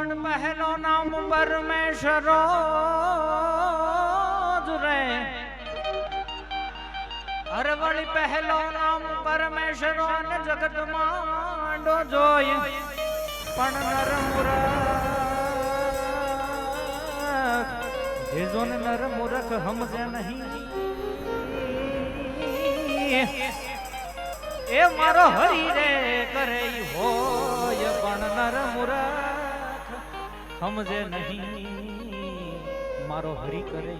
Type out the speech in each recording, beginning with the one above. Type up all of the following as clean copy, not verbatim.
પણ પહેલો નામ પરમેશ્વરો જ રે હરવળી પહેલો નામ પરમેશ્વરો ને જગત માંડો જોય પણ નર મૂરખ જેજો ને નર મૂરખ સમજે નહીં એ મારો હરી રે કરે હોય પણ નર મૂરખ સમજે નહીં મારો હરી કરે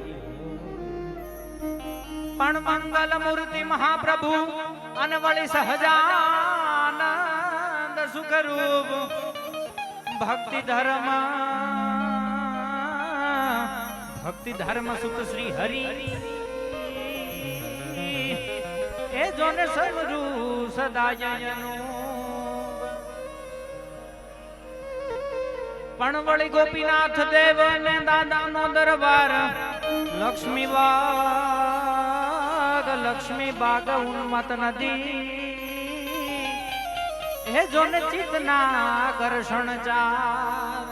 પણ મંગલ મૂર્તિ મહાપ્રભુ અને વળી સહજાનંદ સુખરૂપ ભક્તિ ધર્મ સુખ શ્રી હરિ એ જોને સમરૂ સદાયનું પણ વળી ગોપીનાથ દેવ ને દાદાનો દરબાર લક્ષ્મી બાગ ઉન્મત નદી હે જોને ચિતના આકર્ષણ ચાર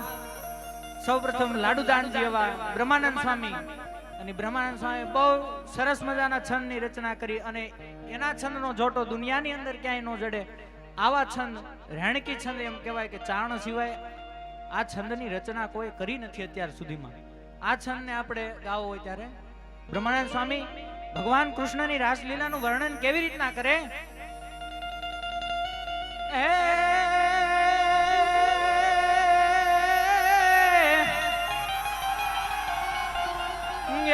સૌપ્રથમ લાડુદાનજી એવા બ્રહ્માનંદ સ્વામી અને બ્રહ્માનંદ સ્વામી બહુ સરસ મજાના છંદની રચના કરી અને એના છંદનો જોટો દુનિયાની અંદર ક્યાંય ન જડે આવા છંદ રેણકી છંદ એમ કહેવાય કે ચારણ સિવાય આ છંદની રચના કોઈ કરી નથી અત્યાર સુધીમાં આ છંદને આપણે ગાવો હોય ત્યારે બ્રહ્માનંદ સ્વામી ભગવાન કૃષ્ણની રાસલીલાનું વર્ણન કેવી રીતના કરે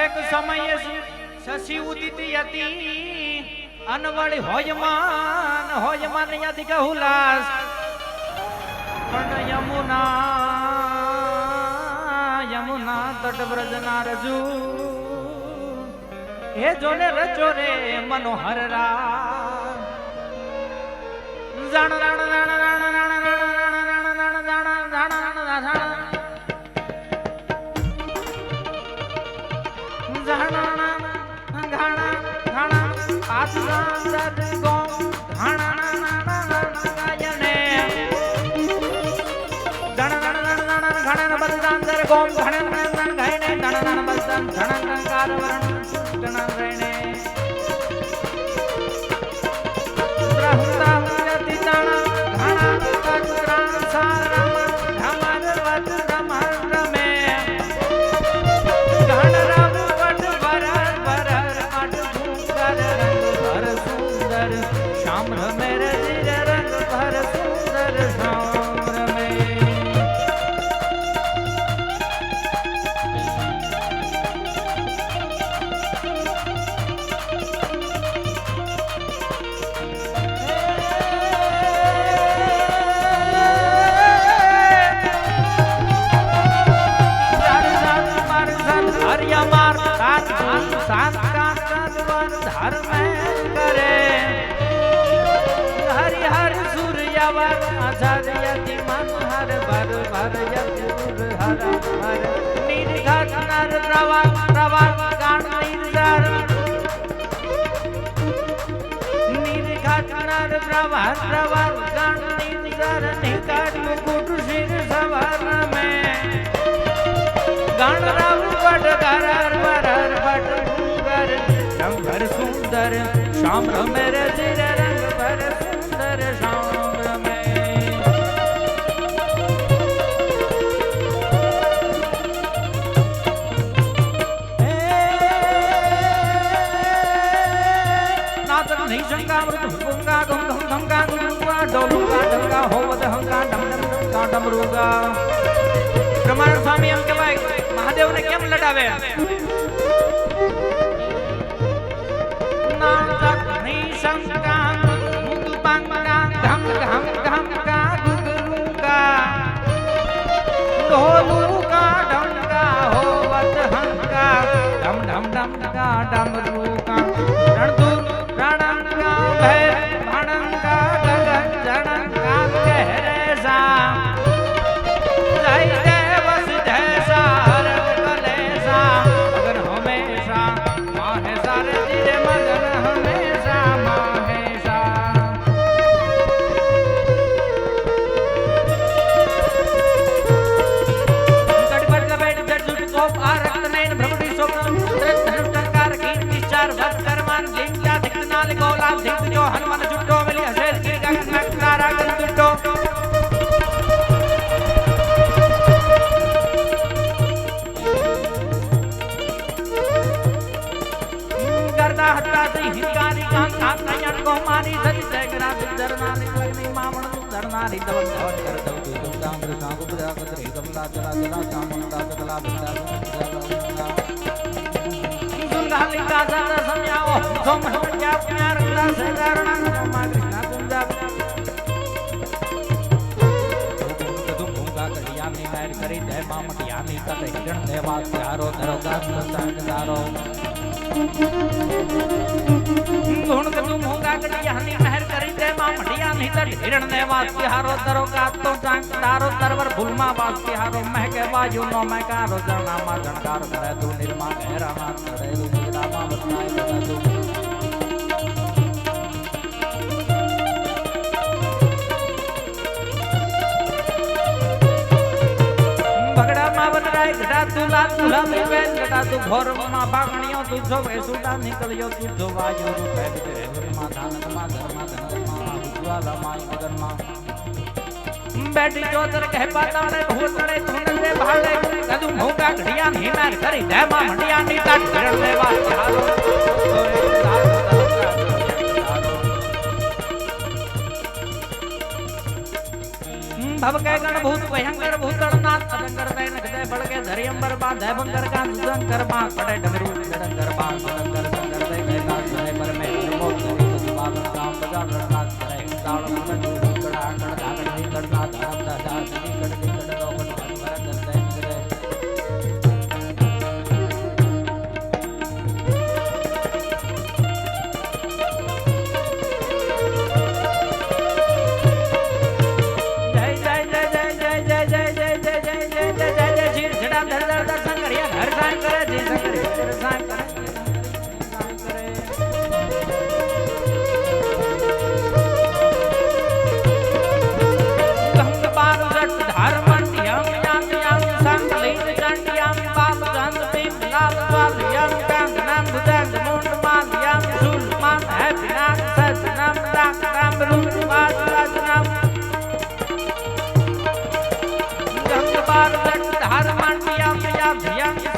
એક સમયે શશી ઉદિતી હતી અનવળી હોયમાન યાદી કહુલાસ પણ યમુના તટ બ્રજના રજુ હે જોને રચો રે મનોહર રા જાણ રાણ રાણ રાણ રાણ સુંદર શ્યામ રમે રે જીર રંગ ભર સુંદર શ્યામ રમે નાતક નહીં શંકા મૃત હુંગા ગમ ગમ ધમકા ગુરુગા ડોલુગા ઢંગા હોવદ હંગા ડમ ડમ ડમકા ડમરુગા બ્રહ્માનંદ સ્વામી એમ કહેવાય મહાદેવને કેમ લડાવે ना धिक जो हनुमान जुटो मिली हसेल गिर गगन नक्कारा गन जुटो करदा हत्ता से हिंगारी कान कान नयन को मारी सजी जगरा जरना निकलनी मामण धरना री दवन धवन कर दव तू दाम कृष्ण को बुरा कतरे कमला जला जला सामंता कला बिंदा गाली का सादा समझाओ सोम क्या प्यार का सदारणा मा कृष्ण कुंजा तुम भूंगा कड़िया में मैर करी दे मामटिया में कते हिरण देवा प्यारो धरो गास संग दारो गुण तुम भूंगा कड़िया में मैर करी दे मामटिया में कते हिरण देवा प्यारो धरो गास तो संग दारो तरवर भूलमा वास प्यारो महके वायु नो महकारो जना मा जनकार करे तू निर्मा गहरा ना करे बगड़ा मावन राय घटा तुला तुला में बैन घटा तू घोर मा बागणियों तू जो वेसुटा निकलियो तू जो वायु रूपे बितरे मा दान मा धर्मा धन मा ज्वाला माई धर्मा बैठी जोतर कह पाता रे भूतड़े तुनले भाले कदू भूका घड़िया नहीं मार करी दे मा मंडिया नी तट कर देवा हारो भव के गण भूत भयंकर भूतड़नाथ अदंकर दैन गदे बड़के धरियंबर बा देवंकर का सुदंकर बा पड़े डमरू डंकर बा सुदंकर संकर दे कैलाश करे पर में मोक्ष करी बाबा राम बजा रनाथ करे ताड़ मन कड़ा कड़ा धागड़ करना धरम दादा दी कड़ दी कड़ लोगन भर करते निकले जय जय जय जय जय जय जय जय जय जय जय जय जय जय जीर झड़ा धर धर धर संगरिया घर सांग करे जी संगरिया घर सांग करे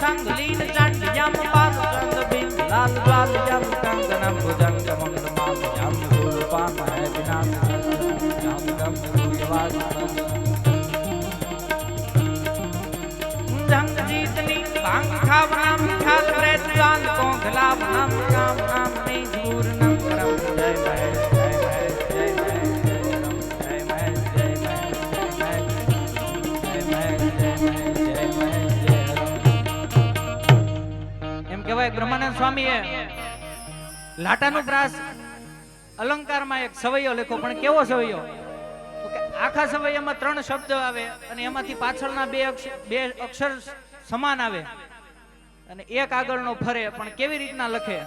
संगलीन चंडियम पाद चंद बिन लाल लाल यम कंगनम भुजंग मंगल माल यम रूपान है विनाश यम गम रूयवाज जंग जीतनी भांग खावनाम ख्याल प्रेत जान को खिलाफ नाम काम नाम नहीं दूर नम करम जय ब्रह्मानंद स्वामी लाटानु प्रास अलंकार में एक सवैयो लख्यो पण केवो सवैयो तो के आखा सवैयामां 3 शब्द आवे अने एमांथी पाछळना बे अक्षर समान आवे अने एक આગળનો ફરે પણ કેવી રીતના લખે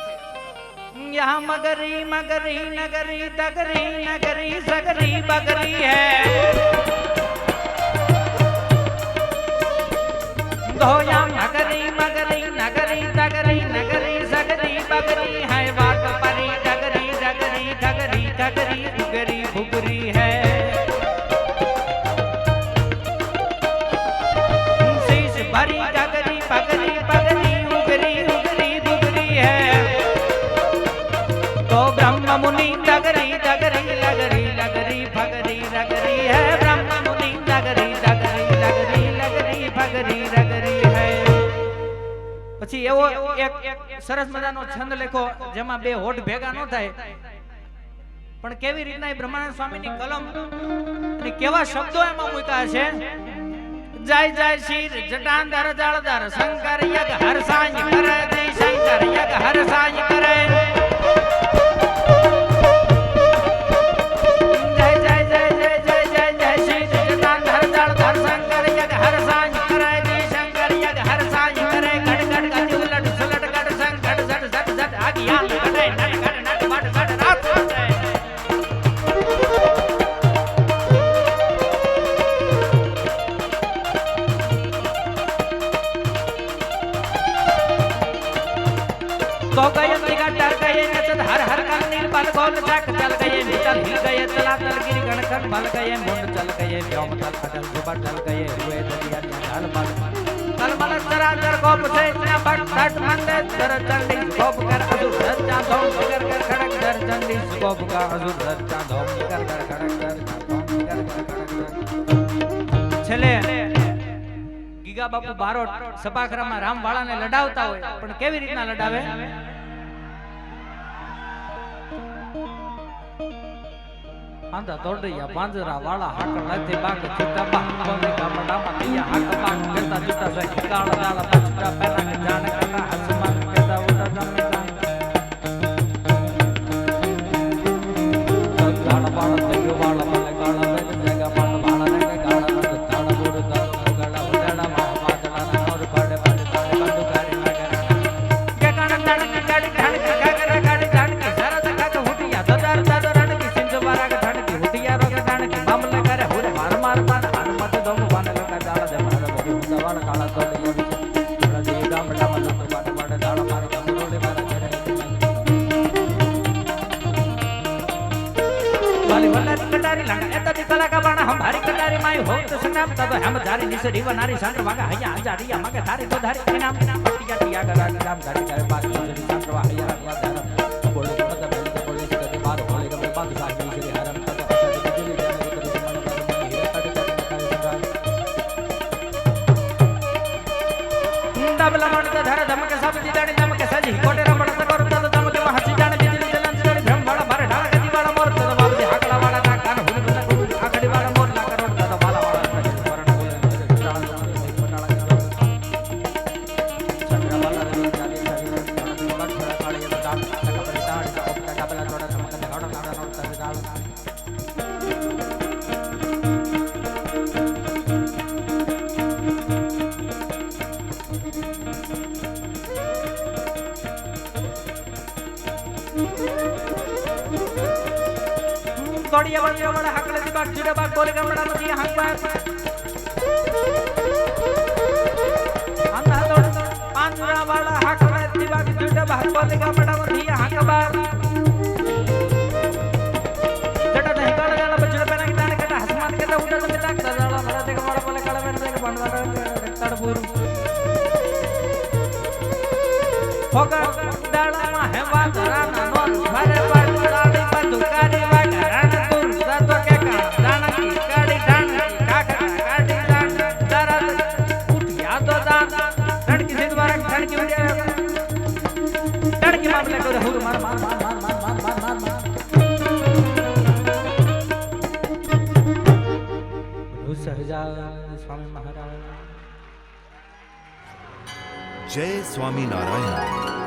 यहाँ मगरी मगरी नगरी तगरी नगरी सगरी बगरी है दोया मगरी मगरी नगरी तगरी नगरी सगरी बगरी है बात परी डगरी डगरी ठगरी ठगरी उगरी फुगरी है शीश भरी डगरी पगरी पगरी उगरी उगरी दुगरी है तो ब्रह्म मुनि डगरी डगरी लगरी लगरी फगरी रगरी है ब्रह्म मुनि डगरी डगरी लगरी लगरी फगरी रगरी है પછી એવો એક સરસ મજાનો છંદ લખો જેમાં બે હોઠ ભેગા ન થાય પણ કેવી રીતના એ બ્રહ્માનંદ સ્વામીની કલમ અને કેવા શબ્દો એમાં મૂક્યા છે જય જય શિર જટાંધર જળધર શંકર યગ હર સાંજ કરે જય શંકર યગ હર સાંજ કરે જય જય જય જય જય જય જય શિર જટાંધર જળધર શંકર યગ હર સાંજ કરે જય શંકર યગ હર સાંજ કરે ગડ ગડ ગડ ઉલટ સુલટ ગડ સંકટ झट झट झट आगिया गडे नट गड नट वट गड रात तो गए निगा डर गए बल गोल चाक चल गए मिटल हिल गए तलातल गिर गणखन भल गए मुंड चल गए व्योम तल अटल जुबा चल गए हुए दरिया ढल बल तलमल चराचर गोप से इतना भट भट मंदे दर चंडी गोप कर असुर धरचा धोम कर कर खड़क दर चंडी गोप का असुर धरचा धोम कर कर खड़क दर धोम कर कर खड़क दर छेले ગીગા બાપુ બારોટ સભાખરામાં રામવાળાને લડાવતા હોય પણ કેવી રીતના લડાવે આંધા તોડૈયા પાંજરા વાળા હાકળ લાથે બાગ છૂટા બા કોને ગામડામાં તૈયા હાક બાગ કરતા છૂટા જાય કાળા દાળા છૂટા પેલા કે જાણ કરતા હસમાન કેતા ઉડા જમે ગાળા વાળા તૈયો વાળા મલે ગાળા બેન જગા પાટ વાળા ને ગાળા નદ તાળા બોડ દાળ ગાળા ઉડાડા માં માદડા નોર પાડે પાડે તાળે બંદુ કરી નગર કે કાણ તાણ કે ગાડી ધાણ કે ગાગરા ગાડી ધાણ કે સારા દખા કે હુટિયા દદાર દાદર રણ કે સિંજ વારા કે ધાણ કે હુટિયા રો કે ધાણ કે મામલે કરે હુરે માર માર પાન હનુમત દોમ વાને લકા દાડા દે મારા બધી હુંડા વાળા કાળા તોડી થોડા દે ગામડા માં લતો પાડે પાડે દાડા મારે કમરોડે મારા કરે वाली वल्ला कटारी लंगा एता दी कला का बाणा हम भारी कटारी माई हो तो सनाम तब हम धारी निसे दीवा नारी सांद्र वागा हया हजारिया मगे धारी तो धारी के नाम पटिया टिया गरा नाम धारी करे बात निसे सांद्र वा हया हया धारा बोले तो तब बेल तो पुलिस के बात बोले के बात साथ निसे हरम तब ऐसा के बिजली जाने के करे मन हीरा कट डबल मन के धारा धमक सब दी दाणी धमक सजी कोटे रमण से कर तब धमक हसी जाने बिजली जलन से भ्रम बड़ा भर ढाल के दीवाना मोर तब बाप दे हाकला वाला का कान हुल बना आखड़ी वाला मोर ला कर तब वाला वाला वरण बोले डाल पटाला चंद्र वाला जाली जाली बड़ बड़ा काली डाल का बड़ी डाल का डबल थोड़ा धमक दे गाड़ा गाड़ा नोट तब डाल तोड़िया बड़िया बड़ा हकले दी बात जुड़े बात बोले गमड़ा मती हक बात अंधा तोड़ पांचरा वाला हकले दी बात जुड़े बात बोले गमड़ा मती हक बात जटा नहीं काला गाला बजुड़े पहना के दाने कटा हसमान के दा उड़ा जमे ताक दाला मरा देख वाला बोले काला में देख बनवा तड़बूर होगा दाला मा है बात राना नोन भरे बात दाड़ी पतुकारी वागरान दूर तो के का दाना की गाड़ी दान काका गाड़ी दान दारा उठिया तो दान रण की जिद वाला रण की उड़िया रण की मामले को हुर मार मार मार मार मार मार मार मार मार सहजानंद स्वामी महाराज जय स्वामी नारायण।